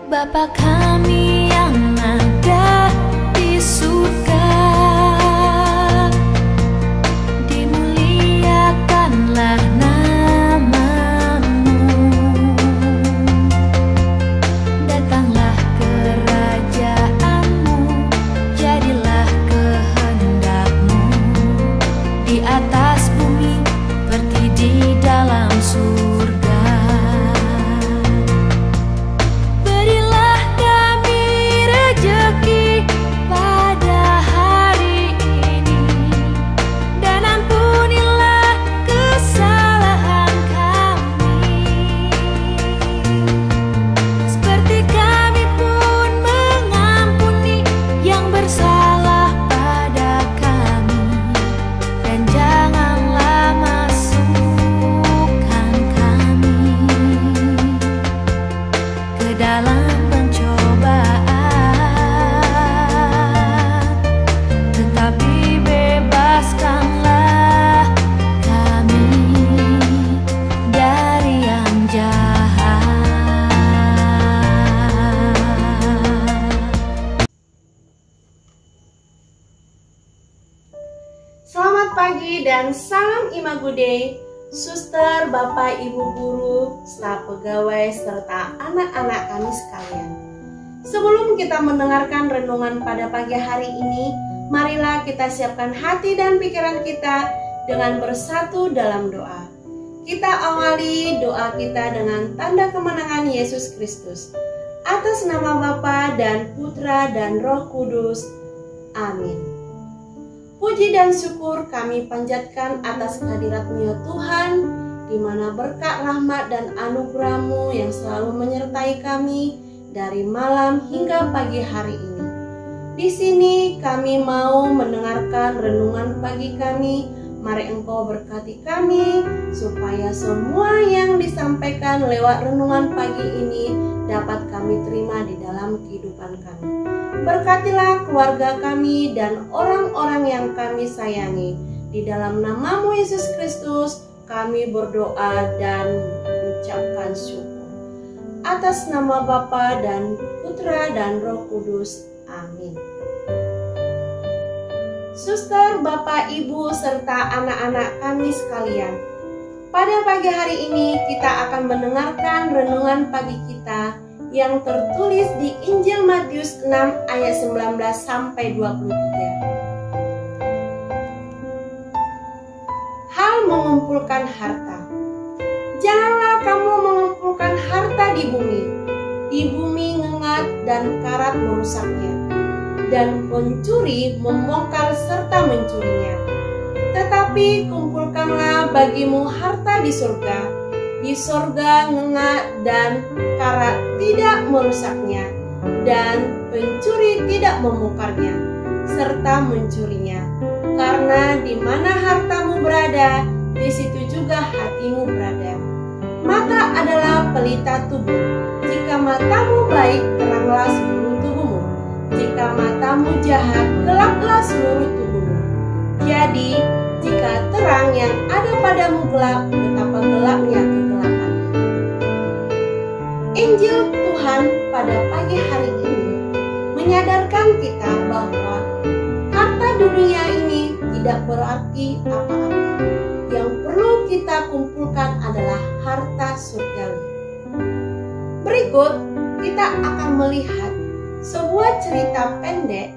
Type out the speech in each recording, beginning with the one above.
Bapa kami yang ada di surga, dimuliakanlah nama-Mu. Datanglah kerajaan-Mu, jadilah kehendak-Mu di atas bumi seperti di dalam surga. Berilah kami rejeki pada hari ini, dan ampunilah kesalahan kami, seperti kami pun mengampuni yang bersalah pada kami. Dan janganlah masukkan kami ke dalam pencobaan, tetapi bebaskanlah kami dari yang jahat. Selamat pagi dan salam Imagude, suster, bapak, ibu guru, staf pegawai, serta anak-anak kami sekalian. Sebelum kita mendengarkan renungan pada pagi hari ini, marilah kita siapkan hati dan pikiran kita dengan bersatu dalam doa. Kita awali doa kita dengan tanda kemenangan Yesus Kristus. Atas nama Bapa dan Putra dan Roh Kudus. Amin. Puji dan syukur kami panjatkan atas kehadirat-Mu ya Tuhan, di mana berkat rahmat dan anugerah-Mu yang selalu menyertai kami dari malam hingga pagi hari ini. Di sini kami mau mendengarkan renungan pagi kami. Mari Engkau berkati kami, supaya semua yang disampaikan lewat renungan pagi ini dapat kami terima di dalam kehidupan kami. Berkatilah keluarga kami dan orang-orang yang kami sayangi. Di dalam nama-Mu Yesus Kristus kami berdoa dan mengucapkan syukur. Atas nama Bapa dan Putra dan Roh Kudus. Amin. Suster, Bapak, Ibu, serta anak-anak kami sekalian, pada pagi hari ini kita akan mendengarkan renungan pagi kita yang tertulis di Injil Matius 6 ayat 19 sampai 23. Hal mengumpulkan harta. Janganlah kamu mengumpulkan harta di bumi ngengat dan karat merusaknya, dan pencuri membongkar serta mencurinya. Tetapi kumpulkanlah bagimu harta di surga. Di surga ngengat dan karat tidak merusaknya, dan pencuri tidak membongkarnya serta mencurinya. Karena di mana hartamu berada, di situ juga hatimu berada. Mata adalah pelita tubuh. Jika matamu baik, teranglah seluruh tubuhmu. Jika matamu jahat, gelaplah seluruh tubuhmu. Jadi, jika terang yang ada padamu gelap, betapa gelapnya kegelapan. Injil Tuhan pada pagi hari ini menyadarkan kita bahwa harta dunia ini tidak berarti apa-apa. Yang perlu kita kumpulkan adalah harta surgawi. Berikut kita akan melihat sebuah cerita pendek,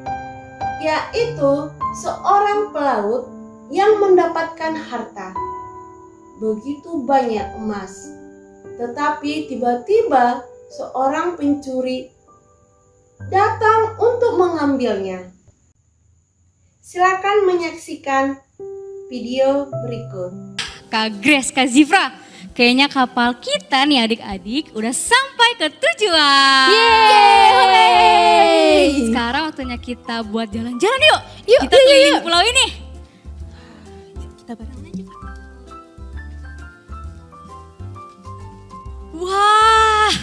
yaitu seorang pelaut yang mendapatkan harta begitu banyak emas, tetapi tiba-tiba seorang pencuri datang untuk mengambilnya. Silakan menyaksikan video berikut. Kak Grace, Kak Zifra, kayaknya kapal kita nih adik-adik udah sampai ke tujuan. Yeay! Sekarang waktunya kita buat jalan-jalan yuk. Yuk, kita keliling pulau ini. Kita bareng aja. Wah,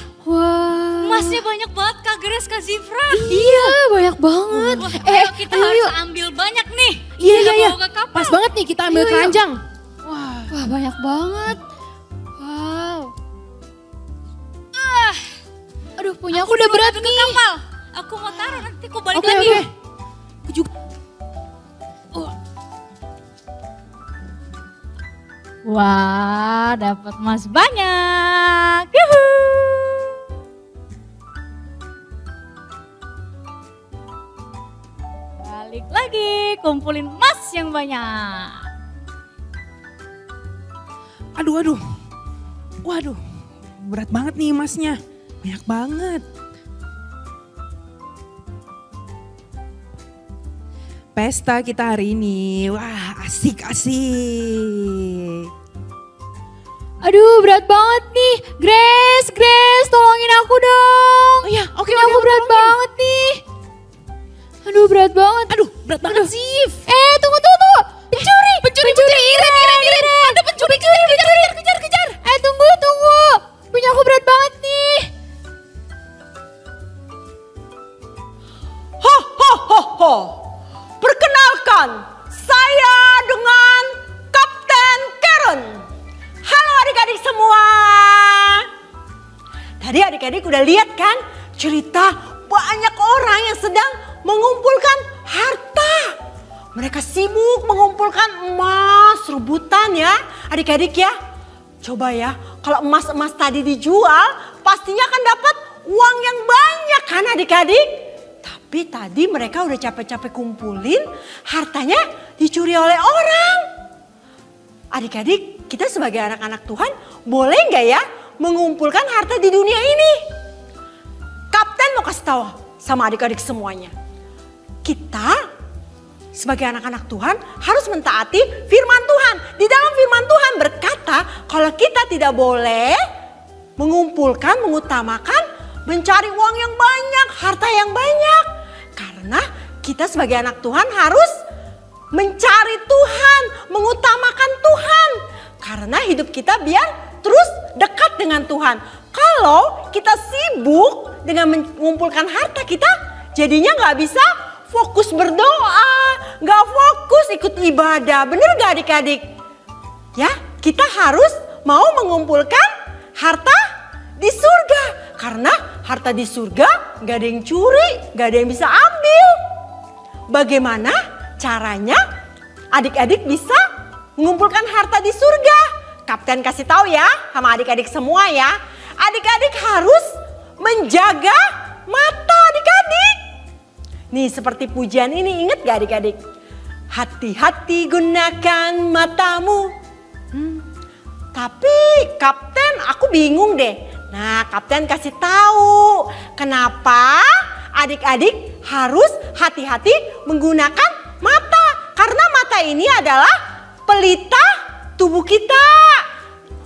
emasnya banyak banget Kak Grace, Kak Zifra. Iya, banyak banget. Wah, ayo kita harus ambil banyak nih. Iya, Kita iya. bawa ke kapal. Pas banget nih kita ambil Ayo, keranjang. Wah, banyak banget. Wow. Aduh, punya aku udah berat nih. Kapal. Aku mau taruh nanti aku balik Oke, lagi. oke. Aku juga. Wah, dapat emas banyak. Yuhu. Balik lagi, kumpulin emas yang banyak. Aduh. Waduh, berat banget nih emasnya. Banyak banget. Pesta kita hari ini. Wah, asik. Aduh, berat banget nih. Grace, tolongin aku dong. Oh iya, oke. Aku berat banget nih. Aduh, berat banget. Aduh, berat banget sih. Tunggu. Pencuri. Iren. Ada pencuri. Kejar. Tunggu. Punya aku berat banget nih. Ho. Perkenalkan, saya dengan Kapten Karen. Halo adik-adik semua. Tadi adik-adik udah lihat kan cerita banyak orang yang sedang mengumpulkan harta. Mereka sibuk mengumpulkan emas, rebutan ya adik-adik ya. Coba ya, kalau emas-emas tadi dijual pastinya akan dapat uang yang banyak kan adik-adik. Tapi tadi mereka udah capek-capek kumpulin, hartanya dicuri oleh orang. Adik-adik, kita sebagai anak-anak Tuhan boleh nggak ya mengumpulkan harta di dunia ini? Kapten mau kasih tahu sama adik-adik semuanya. Kita sebagai anak-anak Tuhan harus mentaati firman Tuhan. Di dalam firman Tuhan berkata kalau kita tidak boleh mengumpulkan, mengutamakan, mencari uang yang banyak, harta yang banyak. Karena kita sebagai anak Tuhan harus mencari Tuhan, mengutamakan Tuhan. Karena hidup kita biar terus dekat dengan Tuhan. Kalau kita sibuk dengan mengumpulkan harta, kita jadinya nggak bisa fokus berdoa, nggak fokus ikut ibadah. Bener gak adik-adik? Ya, kita harus mau mengumpulkan harta di surga. Karena harta di surga gak ada yang curi, gak ada yang bisa ambil. Bagaimana caranya adik-adik bisa mengumpulkan harta di surga? Kapten kasih tahu ya sama adik-adik semua ya. Adik-adik harus menjaga mata adik-adik. Nih seperti pujian ini, ingat gak adik-adik? Hati-hati gunakan matamu. Tapi Kapten aku bingung deh. Nah, Kapten kasih tahu kenapa adik-adik harus hati-hati menggunakan mata. Karena mata ini adalah pelita tubuh kita.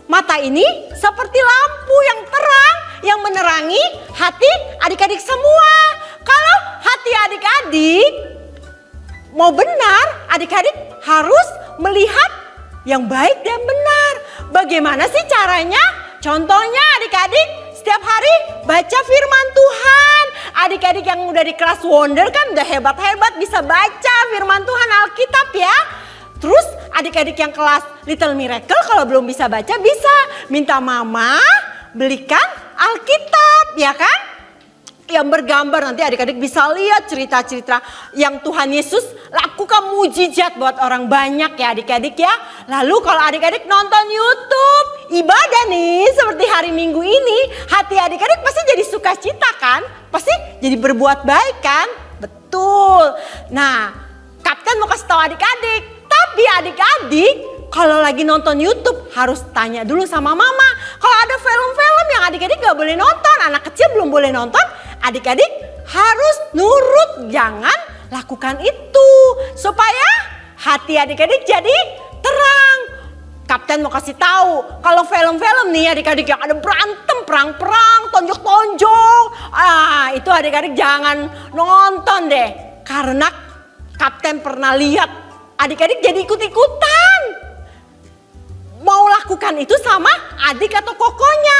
Mata ini seperti lampu yang terang yang menerangi hati adik-adik semua. Kalau hati adik-adik mau benar, adik-adik harus melihat yang baik dan benar. Bagaimana sih caranya? Contohnya adik-adik setiap hari baca firman Tuhan. Adik-adik yang udah di kelas Wonder kan udah hebat-hebat bisa baca firman Tuhan Alkitab ya. Terus adik-adik yang kelas Little Miracle kalau belum bisa baca bisa minta mama belikan Alkitab ya kan. Yang bergambar nanti adik-adik bisa lihat cerita-cerita yang Tuhan Yesus lakukan mujizat buat orang banyak ya adik-adik ya. Lalu kalau adik-adik nonton YouTube ibadah nih seperti hari Minggu ini, hati adik-adik pasti jadi sukacita kan? Pasti jadi berbuat baik kan? Betul. Nah, Kapten mau kasih tahu adik-adik, tapi adik-adik kalau lagi nonton YouTube harus tanya dulu sama mama. Kalau ada film-film yang adik-adik gak boleh nonton, anak kecil belum boleh nonton, adik-adik harus nurut, jangan lakukan itu. Supaya hati adik-adik jadi terang. Kapten mau kasih tahu, kalau film-film nih adik-adik yang ada berantem, perang-perang, tonjok-tonjok, itu adik-adik jangan nonton deh. Karena Kapten pernah lihat adik-adik jadi ikut-ikutan. Mau lakukan itu sama adik atau kokonya.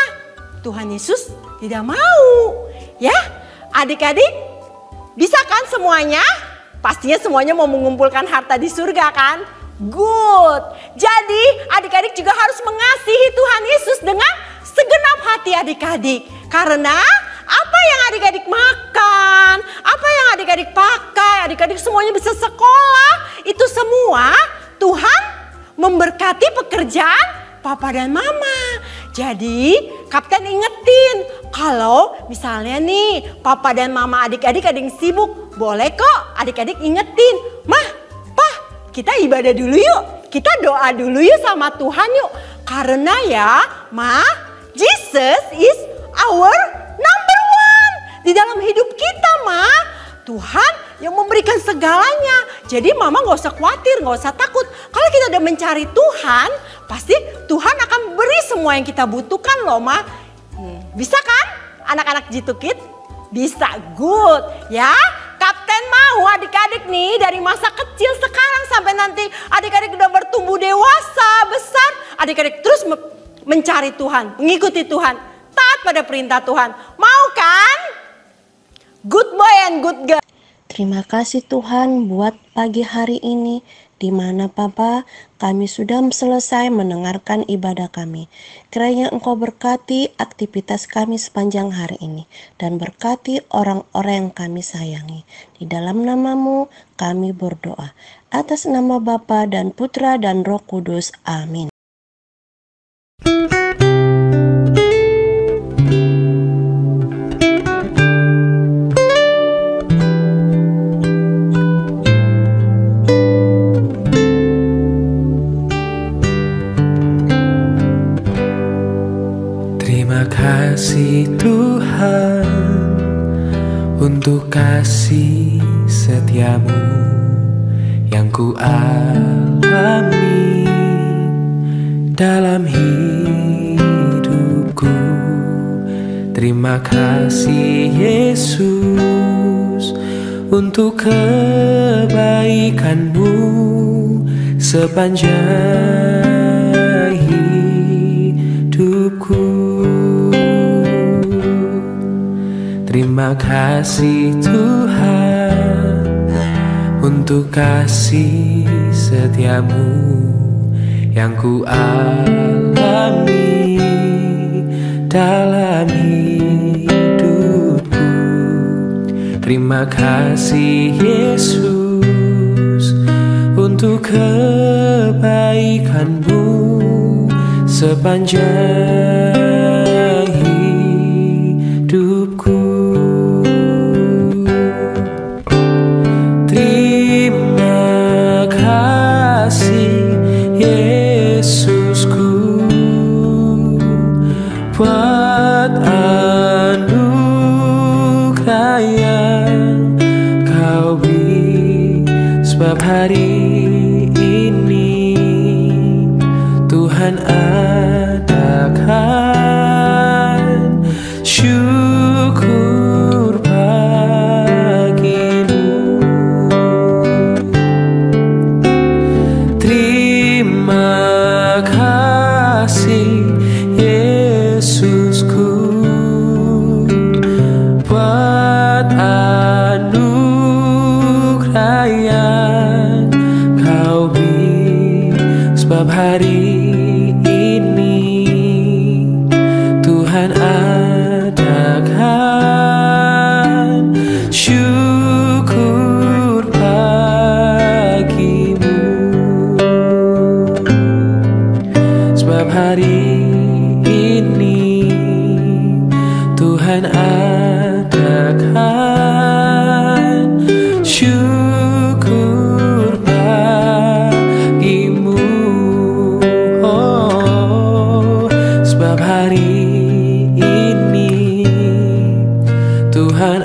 Tuhan Yesus tidak mau. Ya, adik-adik bisa kan semuanya? Pastinya semuanya mau mengumpulkan harta di surga kan? Good. Jadi adik-adik juga harus mengasihi Tuhan Yesus dengan segenap hati adik-adik. Karena apa adik-adik makan, apa yang adik-adik pakai, adik-adik semuanya bisa sekolah. Itu semua Tuhan memberkati pekerjaan papa dan mama. Jadi Kapten ingetin, kalau misalnya nih papa dan mama adik-adik ada yang sibuk, boleh kok adik-adik ingetin, Mah, Pah, kita ibadah dulu yuk. Kita doa dulu yuk sama Tuhan yuk. Karena ya, Ma, Jesus is our number one. Di dalam hidup kita, Ma, Tuhan yang memberikan segalanya. Jadi Mama gak usah khawatir, gak usah takut. Kalau kita udah mencari Tuhan, pasti Tuhan akan beri semua yang kita butuhkan loh, Ma. Bisa kan anak-anak G2Kids? Bisa, good ya. Kapten mau adik-adik nih dari masa kecil sekarang sampai nanti adik-adik udah bertumbuh dewasa, besar. Adik-adik terus mencari Tuhan, mengikuti Tuhan, taat pada perintah Tuhan. Mau kan? Good boy and good girl. Terima kasih Tuhan buat pagi hari ini, di mana Papa kami sudah selesai mendengarkan ibadah kami. Kiranya Engkau berkati aktivitas kami sepanjang hari ini dan berkati orang-orang yang kami sayangi. Di dalam nama-Mu kami berdoa. Atas nama Bapa dan Putra dan Roh Kudus. Amin. Terima kasih Tuhan untuk kasih setiamu yang ku alami dalam hidupku. Terima kasih Yesus untuk kebaikan-Mu sepanjang hidupku. Terima kasih Tuhan untuk kasih setiamu yang ku alami dalam hidupku. Terima kasih Yesus untuk kebaikan-Mu sepanjang hidupku. Terima kasih Yesusku buat anugerah yang Kau beri, sebab hari ini Tuhan adakan syukur bagimu. Terima kasih Yesusku buat anugerah yang Kau beri, sebab hari ini Tuhan adakan syukur bagimu. Sebab hari ini Tuhan adakan syukur bagimu. Oh, sebab hari ini Tuhan